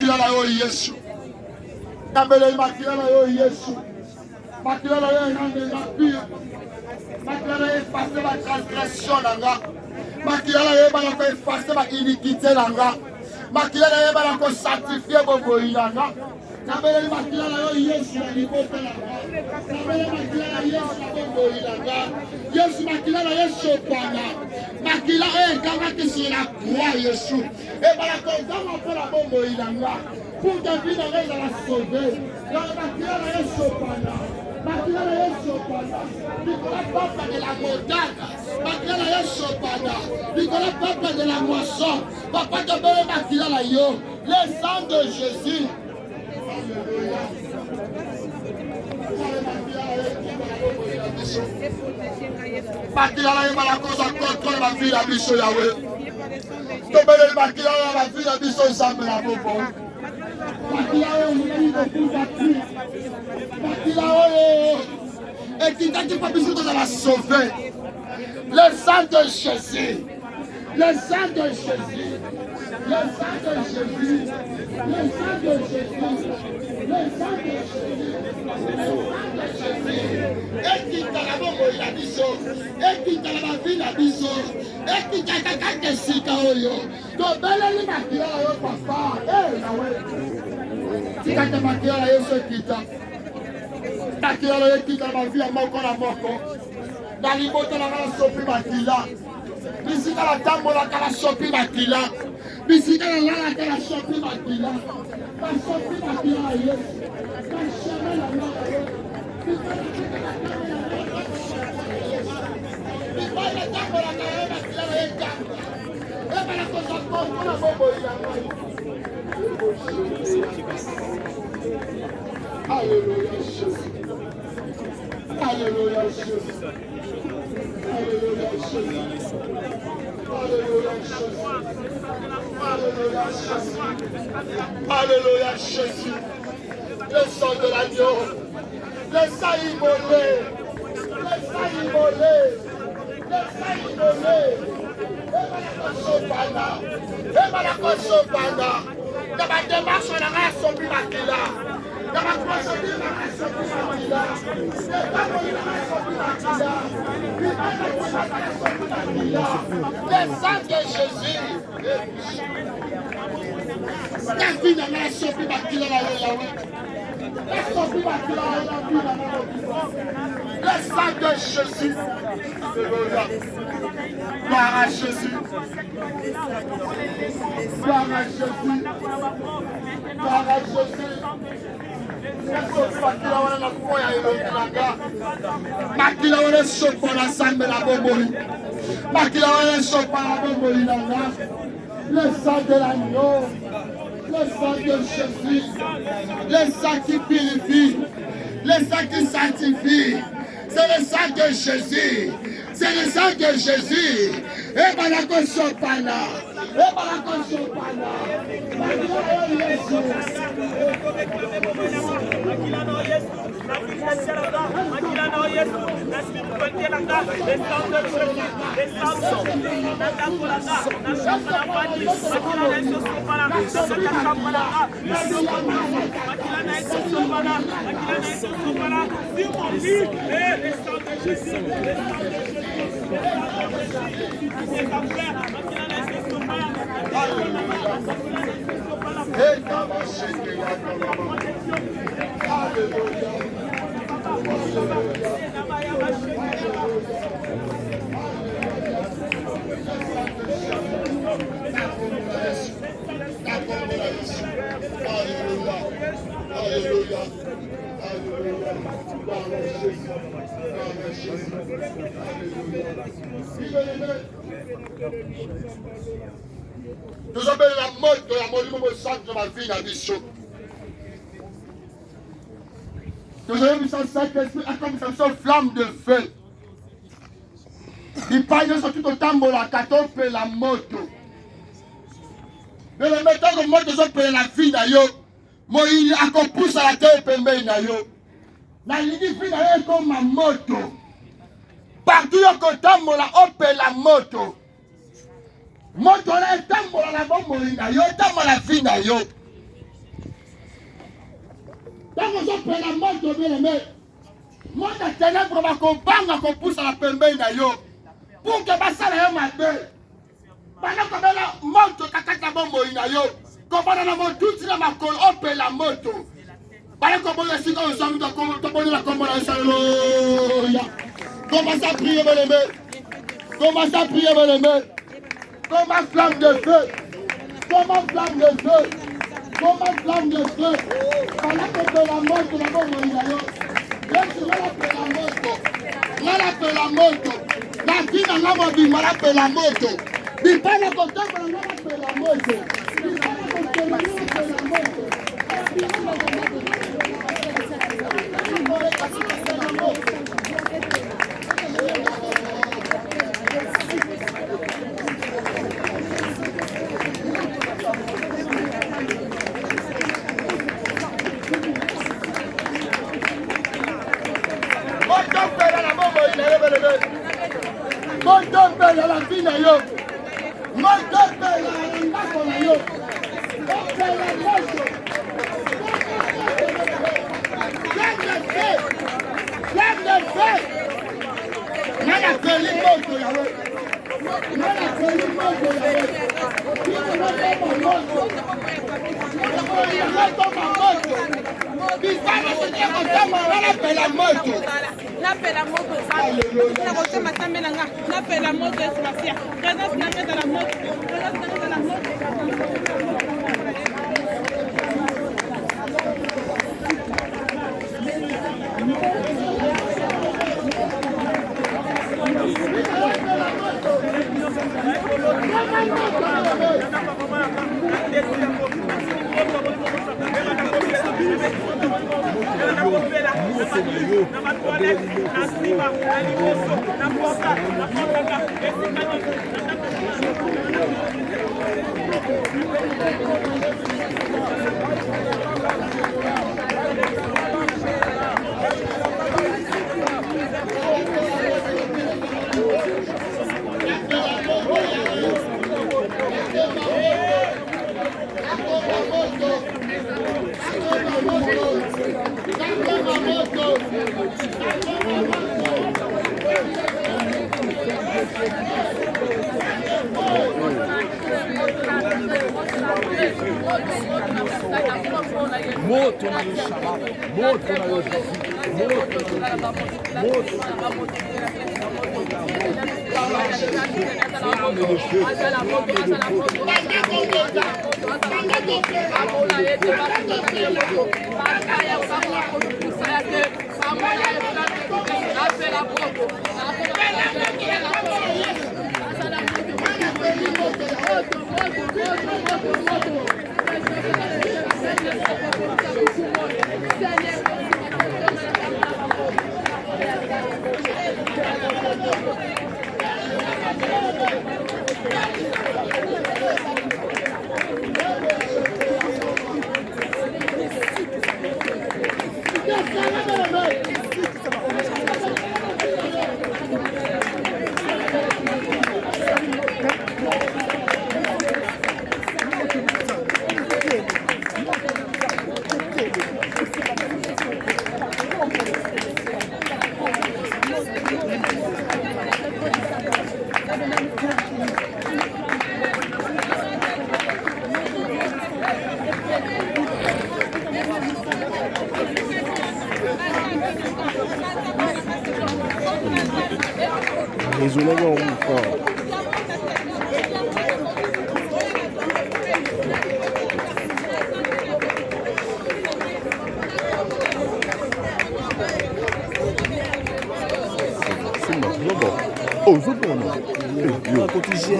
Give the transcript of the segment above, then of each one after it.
makila na yo Yesu. Nabele makila na yo Yesu. Makila na yo nanga pire. Makila na yo effacer la transgression nanga. Makila na yo bana ko effacer la iniquité nanga. Makila na yo bana ko sanctifier bobo nanga. Nabele makila na yo Yesu na libota nanga. Nabele makila na Yesu na bobo nanga. Yesu makila na Yesu pana. Makila kama sur la croix Yesu. Et bana ko dama pour la bobo nanga. Pour que vie nanga la sauver. Makila na Yesu pana. Makila na Yesu pana. Nicolas papa de la montagne. Makila na Yesu pana. Nicolas papa de la moisson. Papa de belle makila na yo. Le sang de Jésus. Makila na yo la cause contre la vie la biso Yahweh. Tobele makila na la vie la biso Nzambe na bobo. Makila oyo et qui t'a dit pas besoin de la sauver. Le sang de Jésus. Le sang de Jésus. Le sang de Jésus. Le sang de Jésus. Le sang de Jésus. Et qui t'a la bombe la biso. Et qui t'a la vie la biso. Et qui t'a kakake sika oyo. Tobele makila oyo papa. Eh na we. Tika te makila Yesu kita. Takila yo kita na vie moko na moko. Na libota na kala sopi makila. Bisika la tambola kala sopi makila. Bisika la lala kala sopi makila. Ka sopi makila Yesu. Ka sheme la moko. Bisika la tambola kala makila yeka. Eba la kosa koko na bobo ila. Alléluia Jésus. Alléluia Jésus. Alléluia Jésus. Alléluia Jésus. Alléluia Jésus. Alléluia Jésus. Le sang de l'agneau. Le sang immolé. Le sang immolé. Le sang immolé. Et Malakosopana. Dans ma démarche, on a sopi makila. Dans ma procédure, on a sopi makila. Le sang de Jésus. La vie n'a pas sopi makila la Yahweh. La sopi makila la vie n'a pas. Le sang de Jésus. Gloire à Jésus. Gloire à Jésus. Gloire à Jésus. Makila wana sopa na sambe la bomboli. Makila wana sopa la bomboli nanga. Le sang de l'agneau. Le sang de Jésus. Le sang qui purifie. Le sang qui sanctifie. C'est le sang de Jésus. C'est le sang de Jésus. Et Balako Sopana. Et Balako Sopana. Nous avons la mode de la monument au centre de ma vie dans Bichot. Nous avons vu ça, Saint-Esprit a comme ça, une flamme de feu. Il parle de tout autant de la caton et la moto. Mais le méthode de moto, c'est la vie d'ailleurs. Moi, il a qu'on pousse à la terre et puis d'ailleurs. La ligne vie d'ailleurs comme ma moto. Partout au côté, on a la moto. Moto là, tambola la bombe na yo, tambola la vie na yo. Tango ozopela moto bien-aimé. Monde ya ténèbre bakobanga kopusana pembeni na yo. Pour que basala yo mabe. Bana kobela moto kakata bomoi na yo. Kobana na motuti na makolo opela moto. Bana kobona sika ozami toboni la kombo na Yesu. Alléluia. Commence à prier bien-aimé. Commence à prier bien-aimé. Comme un flamme de feu. Comme un flamme de feu. Comme un flamme de feu. Bana kobela moto na bomoi na yo. Yesu la moto. La moto. Na vina na mobimba la moto. Bipana kotoka na la moto. Bipana kotoka na la moto. La vie na yo, moto pela na ndako na yo, opela moto, plein de feu, nana peli moto ya we, nana peli moto ya we, kiko moto, bisana soteko tama nana pela moto. Napela moto sana. Na kote matambe nanga. Napela moto espacia. Présence na meta la moto. Présence na meta la moto. Moto na Yoshua, moto na Yoshua, Isolement fort. Oh, je peux non. Yo, cotisé,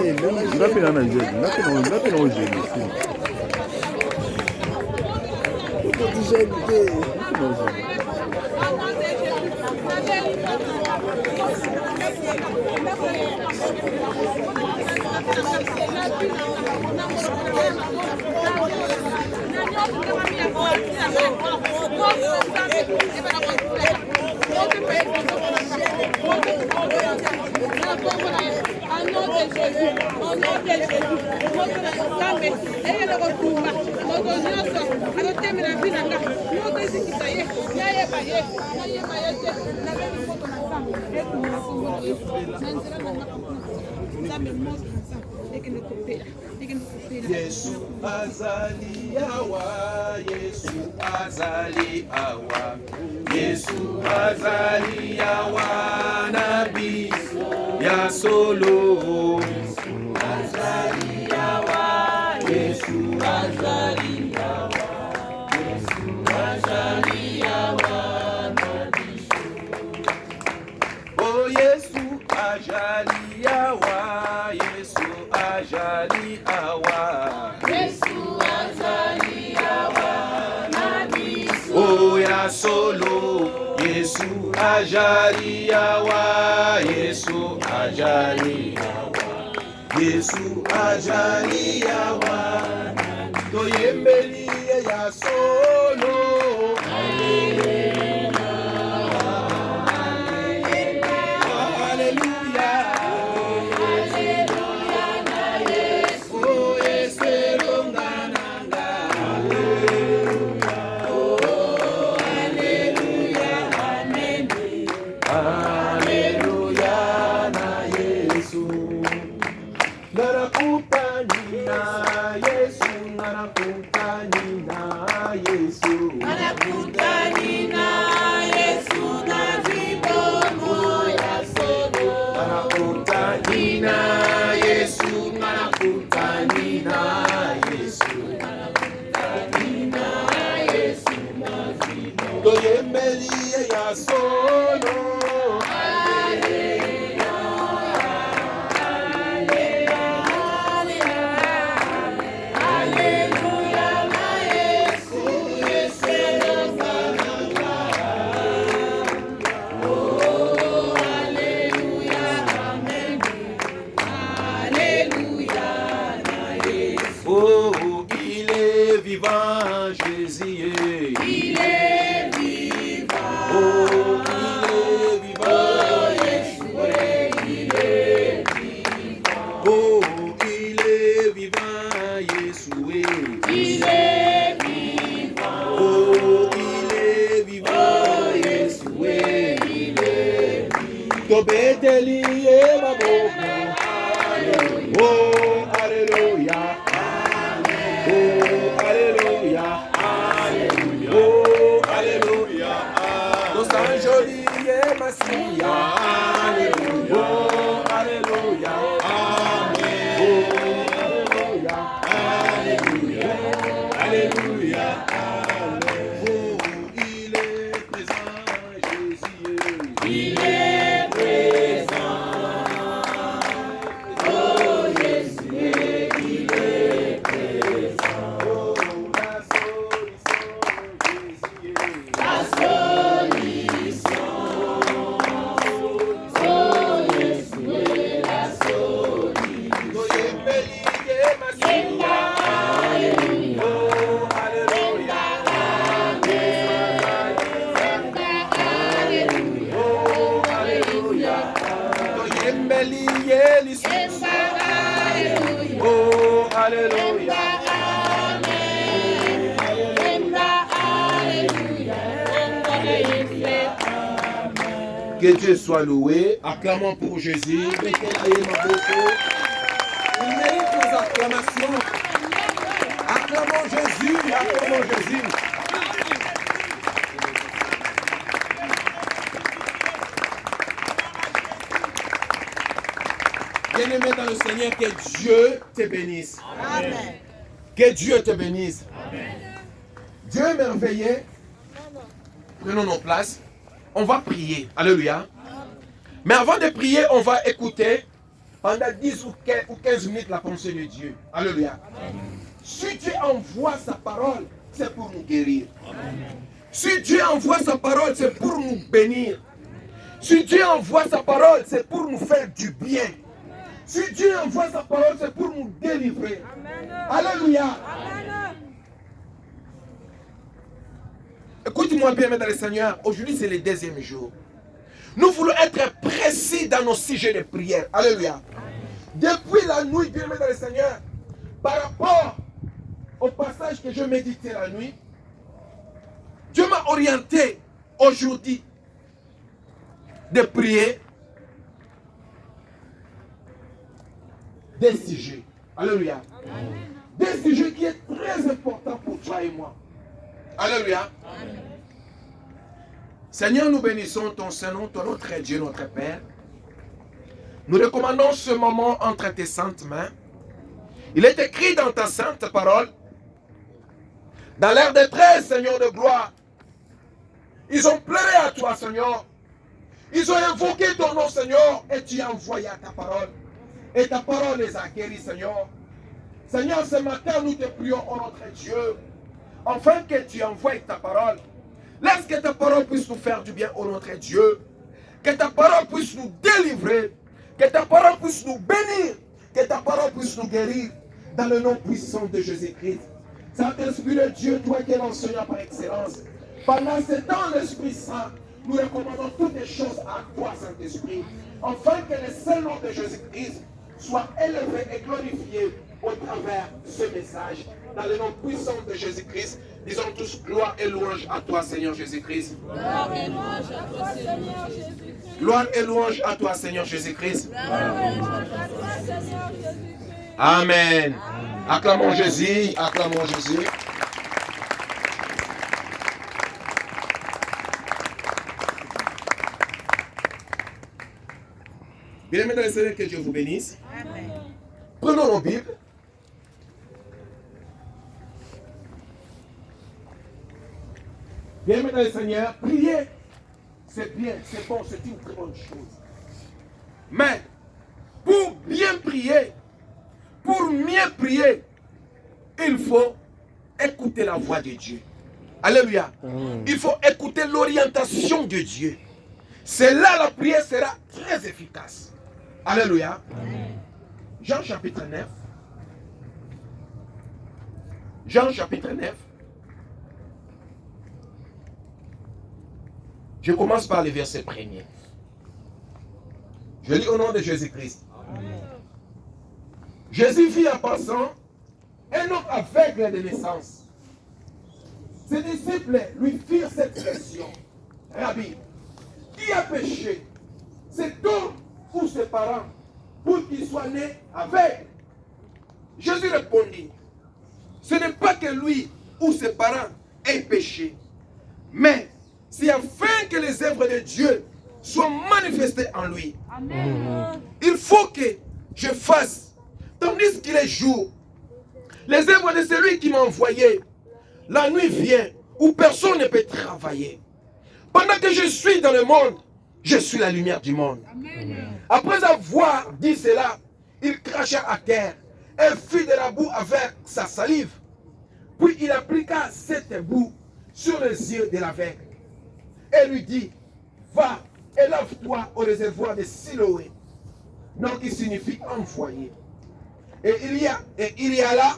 il a fait un agent, il a fait un agent. Au nom de Jésus, nayeba ye te nabeli foto na nzambe ekuma na kombo na yesu na nzela na nga nzambe moto na nzambe ekende kopela Yesu azali awa, Yesu azali awa, Yesu azali awa na biso ya solo. Yesu azali awa, Yesu azali awa, Yesu azali awa na biso. Oh Yesu azali awa, Yesu azali awa, Yesu azali awa na biso. Oh ya solo, Yesu azali awa, Yesu azali awa, Yesu azali awa. Toyembeli ya solo. Que Dieu soit loué. Acclamons pour Jésus. Il mérite nos acclamations. Acclamons Jésus. Acclamons Jésus. Bien-aimé dans le Seigneur, que Dieu te bénisse. Amen. Que Dieu te bénisse. Amen. Dieu est merveilleux. Prenons nos places. On va prier. Alléluia. Mais avant de prier, on va écouter pendant 10 ou 15 minutes la pensée de Dieu. Alléluia. Si Dieu envoie sa parole, c'est pour nous guérir. Si Dieu envoie sa parole, c'est pour nous bénir. Si Dieu envoie sa parole, c'est pour nous faire du bien. Si Dieu envoie sa parole, c'est pour nous délivrer. Alléluia. Écoute-moi bien, mesdames et seigneurs, aujourd'hui c'est le deuxième jour. Nous voulons être précis dans nos sujets de prière. Alléluia. Depuis la nuit, bien, mesdames et seigneurs, par rapport au passage que je méditais la nuit, Dieu m'a orienté aujourd'hui de prier des sujets. Alléluia. Des sujets qui est très important pour toi et moi. Alléluia. Seigneur, nous bénissons ton Saint-Nom, ton notre Dieu, notre Père. Nous recommandons ce moment entre tes saintes mains. Il est écrit dans ta sainte parole, dans leur détresse, Seigneur de gloire, ils ont pleuré à toi, Seigneur. Ils ont invoqué ton nom, Seigneur, et tu as envoyé ta parole. Et ta parole les a guéris, Seigneur. Seigneur, ce matin, nous te prions, oh notre Dieu, afin que tu envoies ta parole. Laisse que ta parole puisse nous faire du bien, oh notre Dieu. Que ta parole puisse nous délivrer. Que ta parole puisse nous bénir. Que ta parole puisse nous guérir. Dans le nom puissant de Jésus-Christ. Saint-Esprit de Dieu, toi qui es l'enseignant par excellence. Pendant ce temps, l'Esprit Saint, nous recommandons toutes les choses à toi, Saint-Esprit. Afin que le seul nom de Jésus-Christ soit élevé et glorifié au travers de ce message. Dans le nom puissant de Jésus-Christ, disons tous gloire et louange à toi, Seigneur Jésus-Christ. Gloire et louange à toi, Seigneur Jésus-Christ. Gloire et louange à toi, Seigneur Jésus-Christ. Gloire et louange à toi, Seigneur Jésus-Christ. Amen. Acclamons Jésus, acclamons Jésus. Bien-aimés dans le Seigneur, que Dieu vous bénisse. Amen. Prenons nos Bibles. Bien-aimés dans le Seigneur, prier, c'est bien, c'est bon, c'est une très bonne chose. Mais, pour bien prier, pour mieux prier, il faut écouter la voix de Dieu. Alléluia. Il faut écouter l'orientation de Dieu. C'est là la prière sera très efficace. Alléluia. Jean chapitre 9. Jean chapitre 9. Je commence par le verset premier. Je lis au nom de Jésus-Christ. Jésus vit en passant un homme aveugle de naissance. Ses disciples lui firent cette question. Rabbi, qui a péché, cet homme ou ses parents, pour qu'il soit né aveugle? Jésus répondit, ce n'est pas que lui ou ses parents aient péché, mais c'est afin que les œuvres de Dieu soient manifestées en lui. Amen. Il faut que je fasse, tandis qu'il est jour, les œuvres de celui qui m'a envoyé. La nuit vient où personne ne peut travailler. Pendant que je suis dans le monde, je suis la lumière du monde. Amen. Après avoir dit cela, il cracha à terre et fit de la boue avec sa salive. Puis il appliqua cette boue sur les yeux de l'aveugle et lui dit, va et lave-toi au réservoir de Siloé, nom qui signifie envoyé. Et il y alla,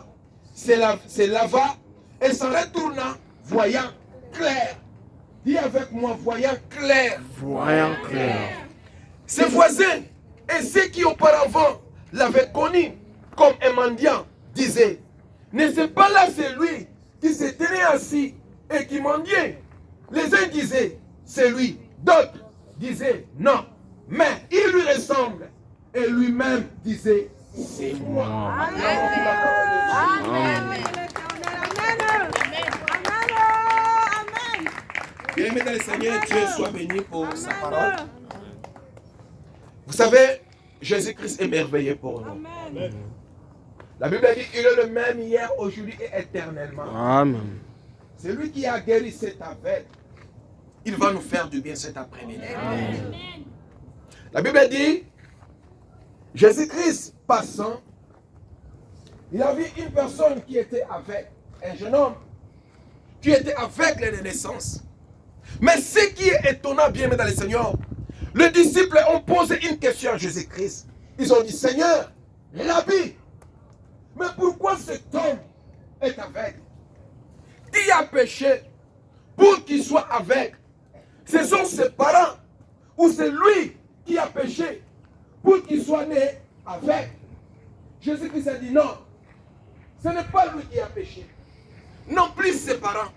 se lava et s'en retourna, voyant clair. Dis avec moi, voyant clair. Voyant clair. Ses voisins et ceux qui auparavant l'avaient connu comme un mendiant disaient, n'est-ce pas là celui qui se tenait assis et qui mendiait? Les uns disaient, c'est lui. D'autres disaient, non. Mais il lui ressemble. Et lui-même disait, c'est moi. Bien-aimé dans le Seigneur, Dieu soit béni pour sa parole. Vous savez, Jésus-Christ est merveilleux pour nous. Amen. La Bible dit qu'il est le même hier, aujourd'hui et éternellement. Amen. C'est lui qui a guéri cet aveugle. Il va nous faire du bien cet après-midi. La Bible dit, Jésus-Christ passant, il a vu une personne qui était aveugle, un jeune homme qui était aveugle de naissance. Mais ce qui est étonnant, bien aimé dans le Seigneur, les disciples ont posé une question à Jésus-Christ. Ils ont dit, Seigneur, Rabbi, mais pourquoi cet homme est aveugle? Qui a péché pour qu'il soit aveugle? Ce sont ses parents ou c'est lui qui a péché pour qu'il soit né aveugle? Jésus-Christ a dit non, ce n'est pas lui qui a péché, non plus ses parents.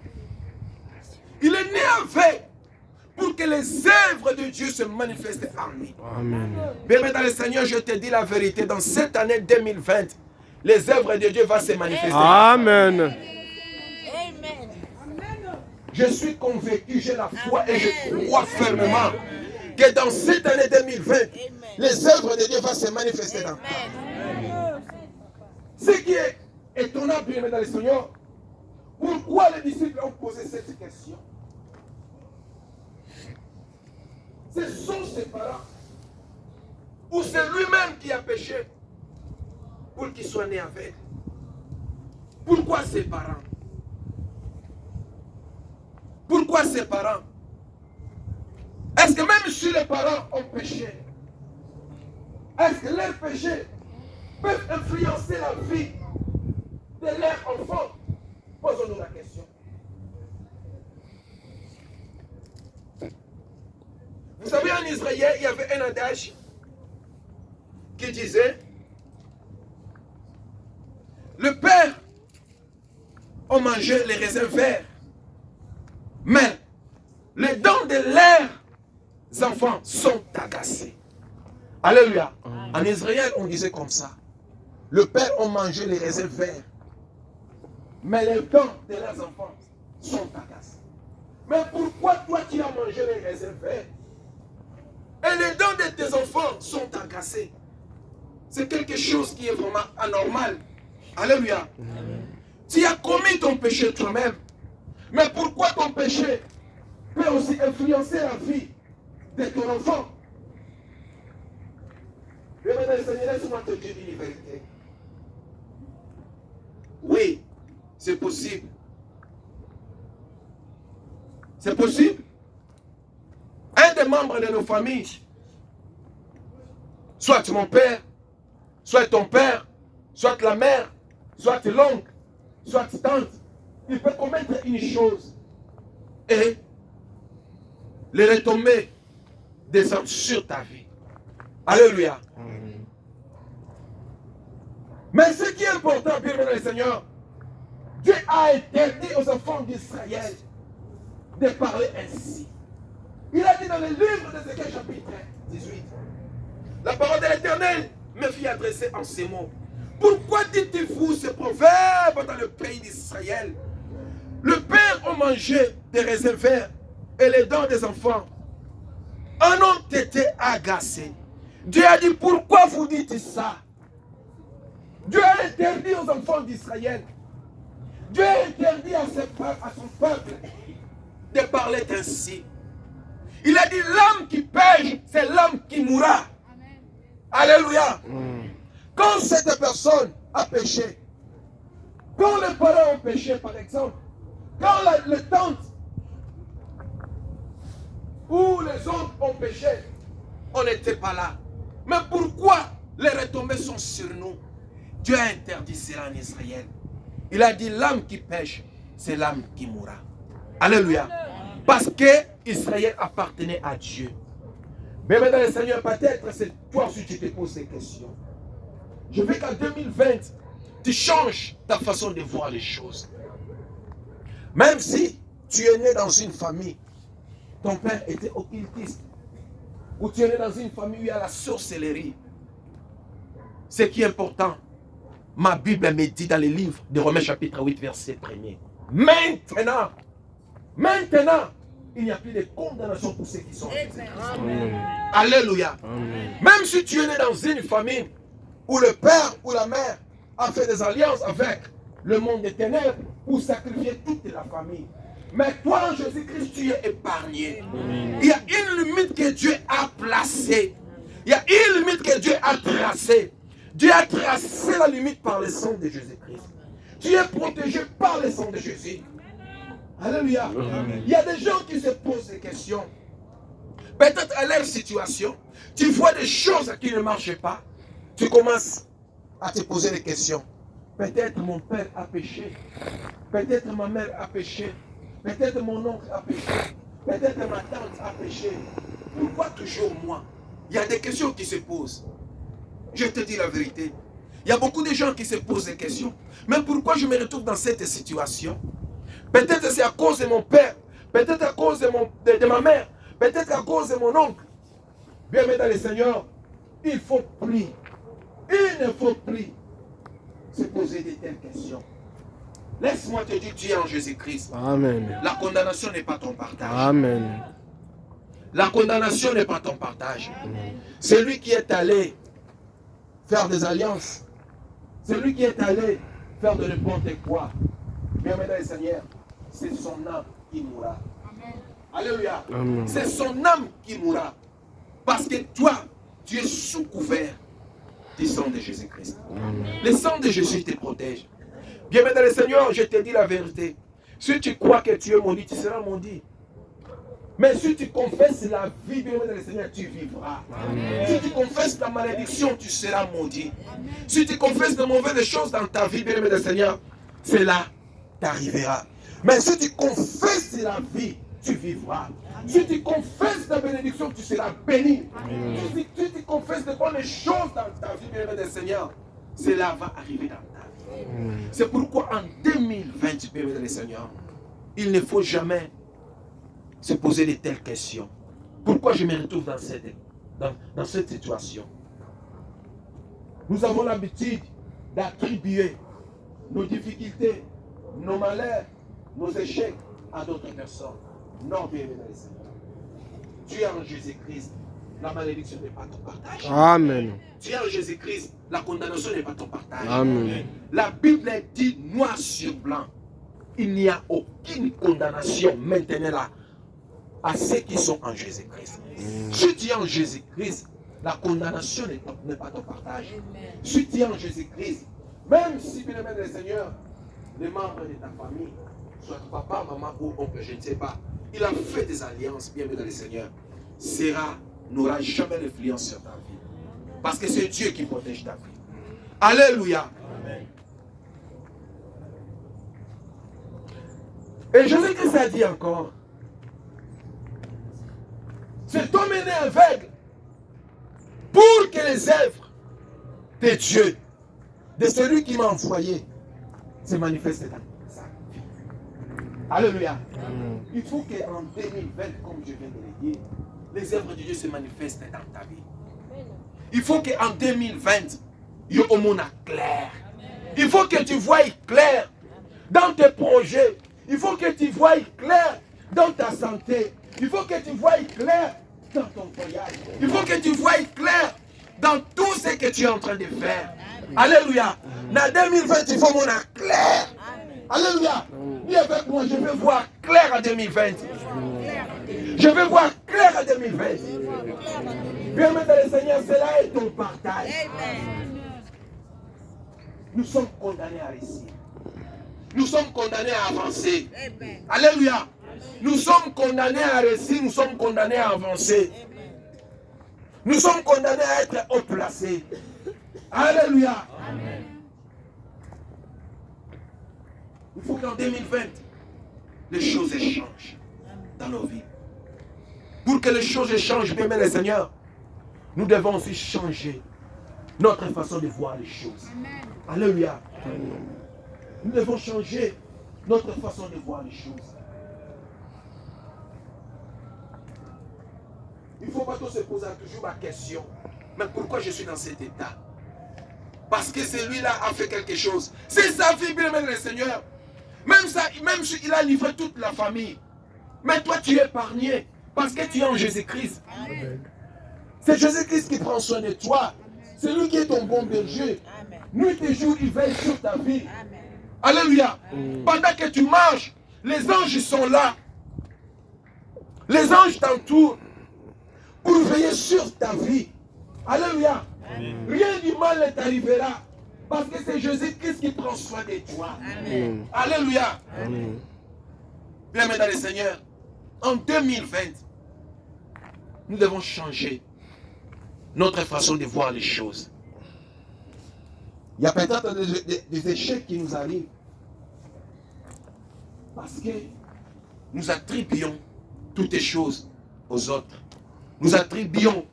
Il est né avec pour que les œuvres de Dieu se manifestent en lui. Amen. Bien, dans le Seigneur, je te dis la vérité. Dans cette année 2020, les œuvres de Dieu vont se manifester. Amen. Je suis convaincu, j'ai la foi et je crois fermement que dans cette année 2020, les œuvres de Dieu vont se manifester dans toi. Ce qui est étonnant, bien dans le Seigneur, pourquoi les disciples ont posé cette question? Ce sont ses parents ou c'est lui-même qui a péché pour qu'il soit né avec? Pourquoi ses parents? Pourquoi ses parents? Est-ce que même si les parents ont péché, est-ce que leurs péchés peuvent influencer la vie de leurs enfants? Posons-nous la question. Vous savez, en Israël, il y avait un adage qui disait: le père a mangé les raisins verts, mais les dents de leurs enfants sont agacés. Alléluia. En Israël, on disait comme ça: le père a mangé les raisins verts, mais les dents de leurs enfants sont agacés. Mais pourquoi toi tu as mangé les raisins verts et les dents de tes enfants sont agacées? C'est quelque chose qui est vraiment anormal. Alléluia. Tu as commis ton péché toi-même. Mais pourquoi ton péché peut aussi influencer la vie de ton enfant? Mais maintenant, Seigneur, laisse-moi te dire une vérité. Oui, c'est possible. C'est possible. Un des membres de nos familles, soit mon père, soit ton père, soit la mère, soit l'oncle, soit tante, il peut commettre une chose et les retombées descendent sur ta vie. Alléluia. Mais ce qui est important, bien aimé le Seigneur, Dieu a interdit aux enfants d'Israël de parler ainsi. Il a dit dans le livre d'Ézéchiel chapitre 18, la parole de l'Éternel me fit adresser en ces mots. Pourquoi dites-vous ce proverbe dans le pays d'Israël? Le père a mangé des raisins verts et les dents des enfants en ont été agacés. Dieu a dit: pourquoi vous dites ça? Dieu a interdit aux enfants d'Israël, Dieu a interdit à son peuple de parler ainsi. Il a dit: l'homme qui pêche, c'est l'homme qui mourra. Alléluia. Quand cette personne a péché, quand les parents ont péché, par exemple, quand les tantes ou les oncles ont péché, on n'était pas là. Mais pourquoi les retombées sont sur nous? Dieu a interdit cela en Israël. Il a dit: l'âme qui pêche, c'est l'âme qui mourra. Alléluia. Parce que Israël appartenait à Dieu. Mais maintenant, le Seigneur, peut-être c'est toi aussi tu te poses ces questions. Je veux qu'en 2020, tu changes ta façon de voir les choses. Même si tu es né dans une famille, ton père était occultiste, ou tu es né dans une famille où il y a la sorcellerie, ce qui est important, ma Bible me dit dans le livre de Romains chapitre 8, verset 1er. Maintenant, il n'y a plus de condamnation pour ceux qui sont en Jésus-Christ. Alléluia. Amen. Même si tu es né dans une famille où le père ou la mère a fait des alliances avec le monde des ténèbres pour sacrifier toute la famille. Mais toi, en Jésus-Christ, tu es épargné. Amen. Il y a une limite que Dieu a placée. Il y a une limite que Dieu a tracée. Dieu a tracé la limite par le sang de Jésus-Christ. Tu es protégé par le sang de Jésus. Alléluia. Amen. Il y a des gens qui se posent des questions. Peut-être à leur situation, tu vois des choses qui ne marchent pas. Tu commences à te poser des questions. Peut-être mon père a péché. Peut-être ma mère a péché. Peut-être mon oncle a péché. Peut-être ma tante a péché. Pourquoi toujours moi? Il y a des questions qui se posent. Je te dis la vérité. Il y a beaucoup de gens qui se posent des questions. Mais pourquoi je me retrouve dans cette situation? Peut-être c'est à cause de mon père. peut-être à cause de ma mère, peut-être à cause de mon oncle. Bien-aimé dans le Seigneur, il faut plus, il ne faut plus se poser de telles questions. Laisse-moi te dire, tu es en Jésus-Christ. Amen. La condamnation n'est pas ton partage. Amen. La condamnation n'est pas ton partage. Celui qui est allé faire des alliances, celui qui est allé faire de n'importe quoi, bien aimé dans le Seigneur, c'est son âme qui mourra. Alléluia. Amen. C'est son âme qui mourra. Parce que toi, tu es sous couvert du sang de Jésus-Christ. Le sang de Jésus te protège. Bien aimé dans le Seigneur, je te dis la vérité. Si tu crois que tu es maudit, tu seras maudit. Mais si tu confesses la vie, bien aimé dans le Seigneur, tu vivras. Amen. Si tu confesses la malédiction, tu seras maudit. Amen. Si tu confesses de mauvaises choses dans ta vie, bien aimé dans le Seigneur, cela t'arrivera. Mais si tu confesses la vie, tu vivras. Si tu confesses la bénédiction, tu seras béni. Si tu confesses de bonnes choses dans ta vie, bien aimé dans le Seigneur, cela va arriver dans ta vie. C'est pourquoi en 2020, bien aimé dans le Seigneur, il ne faut jamais se poser de telles questions. Pourquoi je me retrouve dans cette situation? Nous avons l'habitude d'attribuer nos difficultés, nos malheurs, nos échecs à d'autres personnes. Non, bien aimé dans le Seigneur. Tu es en Jésus-Christ. La malédiction n'est pas ton partage. Amen. Tu es en Jésus-Christ. La condamnation n'est pas ton partage. Amen. La Bible dit noir sur blanc. Il n'y a aucune condamnation maintenant là à ceux qui sont en Jésus-Christ. Si tu es en Jésus-Christ, la condamnation n'est pas ton partage. Si tu es en Jésus-Christ, même si, bien aimé le Seigneur, les membres de ta famille, soit papa, maman ou oncle, je ne sais pas, il a fait des alliances, bien aimé dans le Seigneur, n'aura jamais d'influence sur ta vie. Parce que c'est Dieu qui protège ta vie. Alléluia. Amen. Et Jésus-Christ a dit encore, cet homme est né aveugle pour que les œuvres de Dieu, de celui qui m'a envoyé, se manifestent dans sa vie. Alléluia. Il faut qu'en 2020, comme je viens de le dire, les œuvres de Dieu se manifestent dans ta vie. Il faut qu'en 2020, il y ait au monde clair. Il faut que tu voies clair dans tes projets. Il faut que tu voies clair dans ta santé. Il faut que tu voies clair dans ton voyage. Il faut que tu voies clair dans tout ce que tu es en train de faire. Alléluia. Dans 2020, il faut mon clair. Alléluia. Dis avec moi, je veux voir clair en 2020. Je veux voir clair en 2020. Bien aimé dans le Seigneur, cela est ton partage. Nous sommes condamnés à réussir. Nous sommes condamnés à avancer. Alléluia. Nous sommes condamnés à réussir, nous sommes condamnés à avancer. Nous sommes condamnés à être haut placés. Alléluia. Amen. Il faut qu'en 2020, les choses changent dans nos vies. Pour que les choses changent, bien aimé le Seigneur, nous devons aussi changer notre façon de voir les choses. Alléluia. Nous devons changer notre façon de voir les choses. Il ne faut pas se poser toujours la question, mais pourquoi je suis dans cet état? Parce que celui-là a fait quelque chose. C'est sa vie, bien aimé le Seigneur. Même s'il a livré toute la famille. Mais toi, tu es épargné. Parce que tu es en Jésus-Christ. C'est Jésus-Christ qui prend soin de toi. C'est lui qui est ton bon berger. Nuit et jour, il veille sur ta vie. Alléluia. Pendant que tu marches, les anges sont là. Les anges t'entourent pour veiller sur ta vie. Alléluia. Rien du mal ne t'arrivera. Parce que c'est Jésus-Christ qui prend soin de toi. Amen. Alléluia. Bien aimé dans le Seigneur, en 2020, nous devons changer notre façon de voir les choses. Il y a peut-être des échecs qui nous arrivent parce que nous attribuons toutes les choses aux autres. Nous attribuons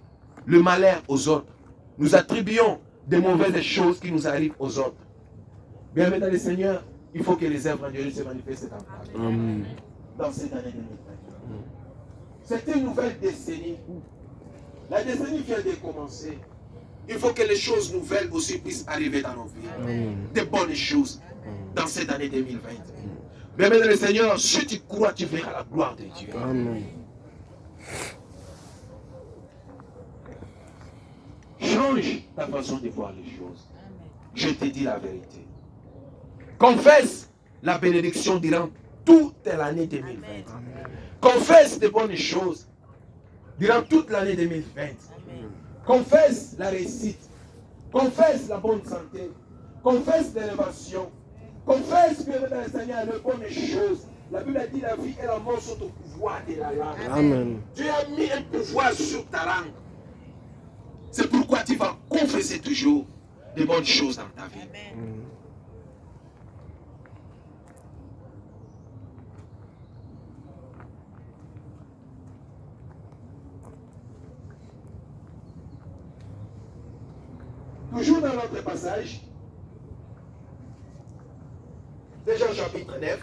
le malheur aux autres. Nous attribuons des mauvaises choses qui nous arrivent aux autres. Bien aimé dans le Seigneur, il faut que les œuvres de Dieu se manifestent dans ta vie. dans cette année 2020. C'est une nouvelle décennie. La décennie vient de commencer. Il faut que les choses nouvelles aussi puissent arriver dans nos vies. Des bonnes choses dans cette année 2020. Bien-aimé le Seigneur, si tu crois, tu verras la gloire de Dieu. Amen. Change ta façon de voir les choses. Je te dis la vérité. Confesse la bénédiction durant toute l'année 2020. Confesse de bonnes choses durant toute l'année 2020. Confesse la réussite. Confesse la bonne santé. Confesse l'élévation. Confesse que le Seigneur les bonnes choses. La Bible a dit la vie et la mort sont au pouvoir de la langue. Amen. Dieu a mis un pouvoir sur ta langue. C'est pourquoi tu vas confesser toujours de bonnes choses dans ta vie. Toujours dans notre passage, déjà au chapitre 9,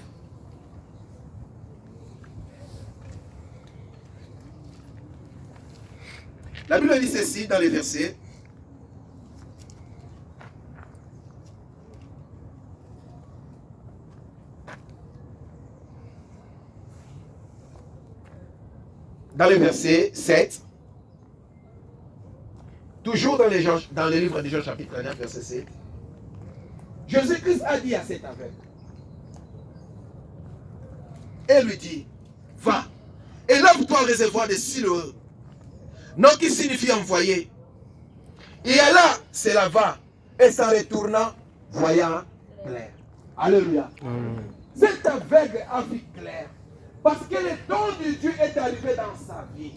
la Bible dit ceci dans les versets. Dans le verset 7, toujours dans le livre de Jean chapitre 9, verset 7, Jésus-Christ a dit à cet aveugle, et lui dit, va, et lève-toi au réservoir de Siloé, nom qui signifie envoyé. Et alla se lava, et s'en retourna, voyant clair. Alléluia. Cet aveugle a vu clair. Parce que le don de Dieu est arrivé dans sa vie.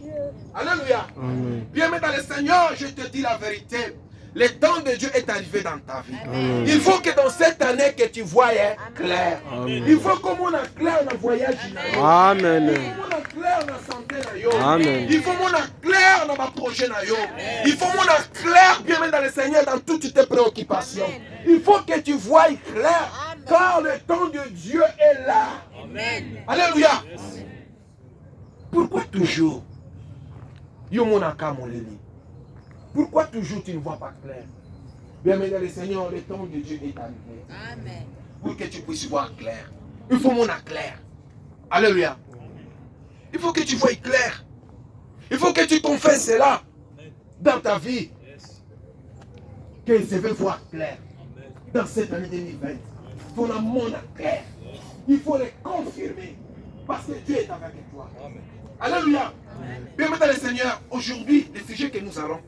Alléluia. Bien-aimé dans le Seigneur, je te dis la vérité. Le don de Dieu est arrivé dans ta vie. Amen. Il faut que dans cette année que tu voies clair. Amen. Il faut que mon clair dans le voyage. Amen. Il faut mon clair dans la santé. Amen. Il faut mon clair dans ma projet. Il faut mon clair, bien-aimé dans le Seigneur, dans toutes tes préoccupations. Il faut que tu voies clair. Amen. Car le don de Dieu est là. Amen. Alléluia. Pourquoi toujours pourquoi toujours tu ne vois pas clair? Bien-aimé le Seigneur, le temps de Dieu est arrivé. Amen. Pour que tu puisses voir clair. Il faut mon clair. Alléluia. Il faut que tu vois clair. Il faut que tu confesses cela dans ta vie. Que je veux voir clair. Dans cette année 2020. Ton amour clair. Il faut le confirmer. Parce que Dieu est avec toi. Amen. Alléluia. Bien-aimé le Seigneur, aujourd'hui, le sujet que nous allons